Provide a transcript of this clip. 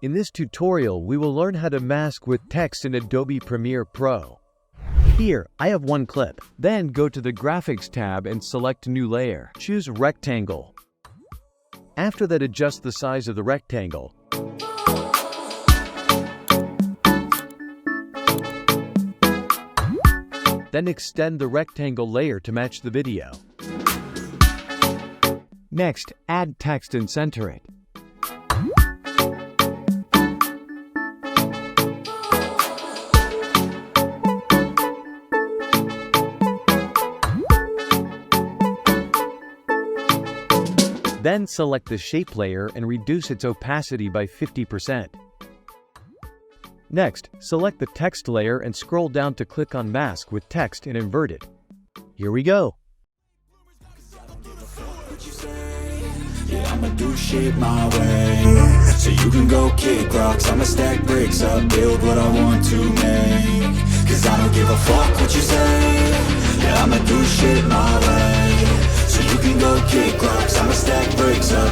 In this tutorial, we will learn how to mask with text in Adobe Premiere Pro. Here, I have one clip. Then go to the Graphics tab and select New Layer. Choose Rectangle. After that, adjust the size of the rectangle. Then extend the rectangle layer to match the video. Next, add text and center it. Then select the shape layer and reduce its opacity by 50%. Next, select the text layer and scroll down to click on Mask with Text and invert it. Here we go. Yeah, I'ma do shit my way. So you can go kick rocks, I'ma stack bricks up, build what I want to make. Cause I don't give a fuck what you say. Yeah, I'ma do shit my way. So you can go kick rocks, I'ma stack bricks up.